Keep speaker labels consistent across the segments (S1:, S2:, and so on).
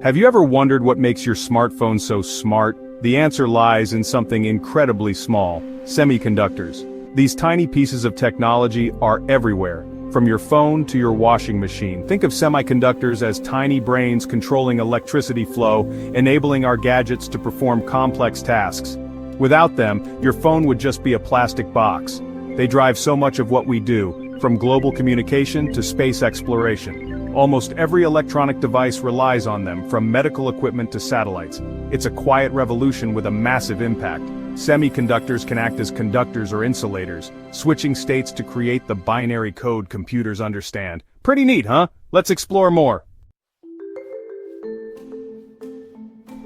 S1: Have you ever wondered what makes your smartphone so smart? The answer lies in something incredibly small: semiconductors. These tiny pieces of technology are everywhere, from your phone to your washing machine. Think of semiconductors as tiny brains controlling electricity flow, enabling our gadgets to perform complex tasks. Without them, your phone would just be a plastic box. They drive so much of what we do, from global communication to space exploration. Almost every electronic device relies on them, from medical equipment to satellites. It's a quiet revolution with a massive impact. Semiconductors can act as conductors or insulators, switching states to create the binary code computers understand. Pretty neat, huh? Let's explore more.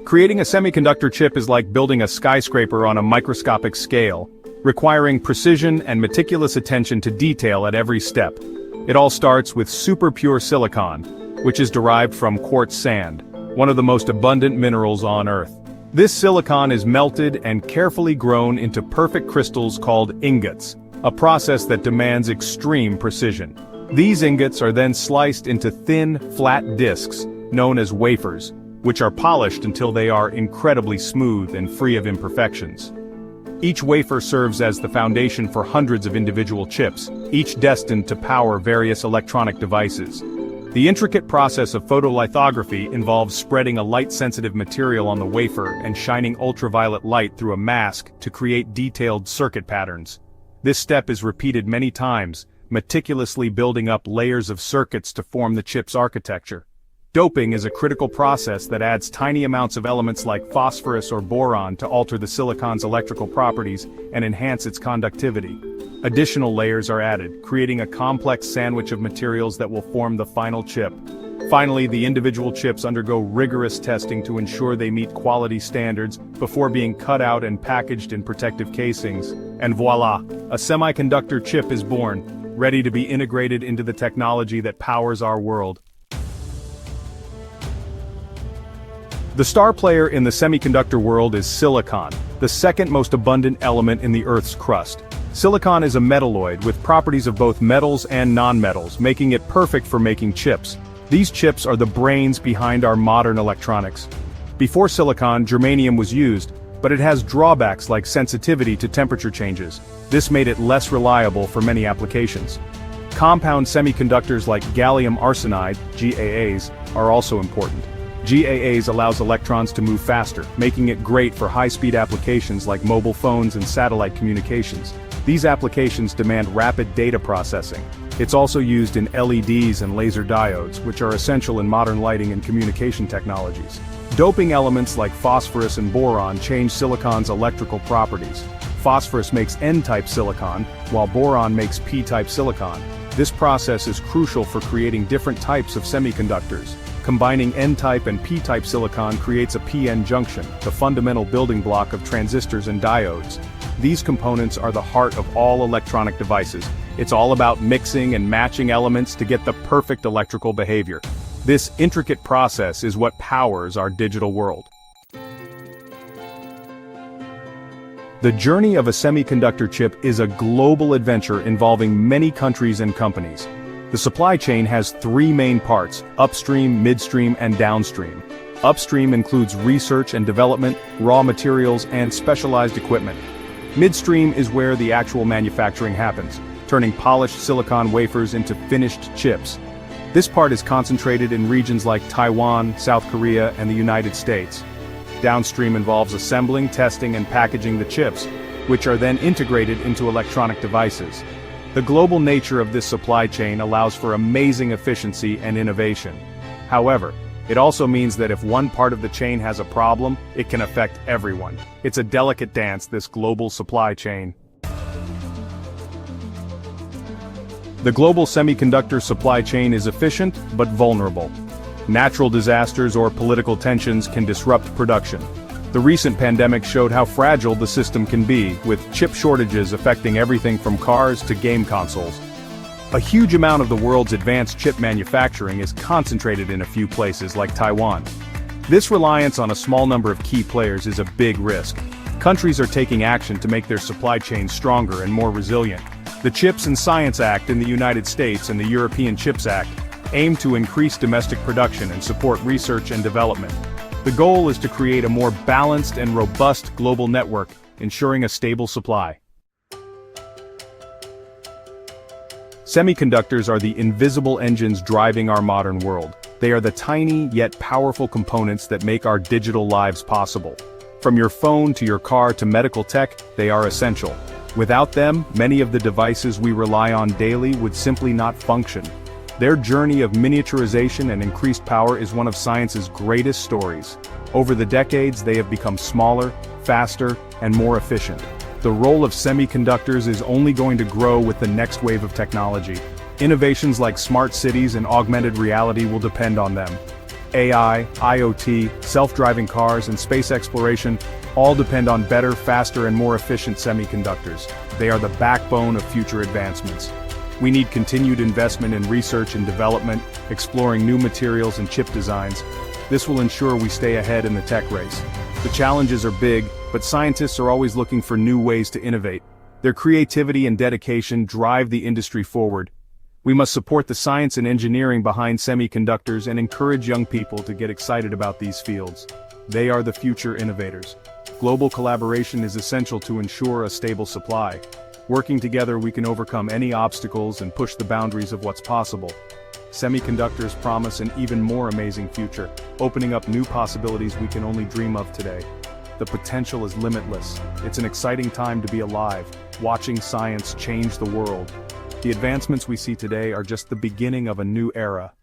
S1: Creating a semiconductor chip is like building a skyscraper on a microscopic scale, requiring precision and meticulous attention to detail at every step. It all starts with super pure silicon, which is derived from quartz sand, one of the most abundant minerals on Earth. This silicon is melted and carefully grown into perfect crystals called ingots, a process that demands extreme precision. These ingots are then sliced into thin, flat discs, known as wafers, which are polished until they are incredibly smooth and free of imperfections. Each wafer serves as the foundation for hundreds of individual chips, each destined to power various electronic devices. The intricate process of photolithography involves spreading a light-sensitive material on the wafer and shining ultraviolet light through a mask to create detailed circuit patterns. This step is repeated many times, meticulously building up layers of circuits to form the chip's architecture. Doping is a critical process that adds tiny amounts of elements like phosphorus or boron to alter the silicon's electrical properties and enhance its conductivity. Additional layers are added, creating a complex sandwich of materials that will form the final chip. Finally, the individual chips undergo rigorous testing to ensure they meet quality standards before being cut out and packaged in protective casings. And voila, a semiconductor chip is born, ready to be integrated into the technology that powers our world. The star player in the semiconductor world is silicon, the second most abundant element in the Earth's crust. Silicon is a metalloid with properties of both metals and nonmetals, making it perfect for making chips. These chips are the brains behind our modern electronics. Before silicon, germanium was used, but it has drawbacks like sensitivity to temperature changes. This made it less reliable for many applications. Compound semiconductors like gallium arsenide, GAAs, are also important. GAAs allows electrons to move faster, making it great for high-speed applications like mobile phones and satellite communications. These applications demand rapid data processing. It's also used in LEDs and laser diodes, which are essential in modern lighting and communication technologies. Doping elements like phosphorus and boron change silicon's electrical properties. Phosphorus makes N-type silicon, while boron makes P-type silicon. This process is crucial for creating different types of semiconductors. Combining N-type and P-type silicon creates a PN junction, the fundamental building block of transistors and diodes. These components are the heart of all electronic devices. It's all about mixing and matching elements to get the perfect electrical behavior. This intricate process is what powers our digital world. The journey of a semiconductor chip is a global adventure involving many countries and companies. The supply chain has three main parts: upstream, midstream, and downstream. Upstream includes research and development, raw materials, and specialized equipment. Midstream is where the actual manufacturing happens, turning polished silicon wafers into finished chips. This part is concentrated in regions like Taiwan, South Korea, and the United States. Downstream involves assembling, testing, and packaging the chips, which are then integrated into electronic devices. The global nature of this supply chain allows for amazing efficiency and innovation. However, it also means that if one part of the chain has a problem, it can affect everyone. It's a delicate dance, this global supply chain. The global semiconductor supply chain is efficient, but vulnerable. Natural disasters or political tensions can disrupt production. The recent pandemic showed how fragile the system can be, with chip shortages affecting everything from cars to game consoles. A huge amount of the world's advanced chip manufacturing is concentrated in a few places like Taiwan. This reliance on a small number of key players is a big risk. Countries are taking action to make their supply chains stronger and more resilient. The CHIPS and Science Act in the United States and the European Chips Act aim to increase domestic production and support research and development. The goal is to create a more balanced and robust global network, ensuring a stable supply. Semiconductors are the invisible engines driving our modern world. They are the tiny yet powerful components that make our digital lives possible. From your phone to your car to medical tech, they are essential. Without them, many of the devices we rely on daily would simply not function. Their journey of miniaturization and increased power is one of science's greatest stories. Over the decades, they have become smaller, faster, and more efficient. The role of semiconductors is only going to grow with the next wave of technology. Innovations like smart cities and augmented reality will depend on them. AI, IoT, self-driving cars, and space exploration all depend on better, faster, and more efficient semiconductors. They are the backbone of future advancements. We need continued investment in research and development, exploring new materials and chip designs. This will ensure we stay ahead in the tech race. The challenges are big, but scientists are always looking for new ways to innovate. Their creativity and dedication drive the industry forward. We must support the science and engineering behind semiconductors and encourage young people to get excited about these fields. They are the future innovators. Global collaboration is essential to ensure a stable supply. Working together, we can overcome any obstacles and push the boundaries of what's possible. Semiconductors promise an even more amazing future, opening up new possibilities we can only dream of today. The potential is limitless. It's an exciting time to be alive, watching science change the world. The advancements we see today are just the beginning of a new era.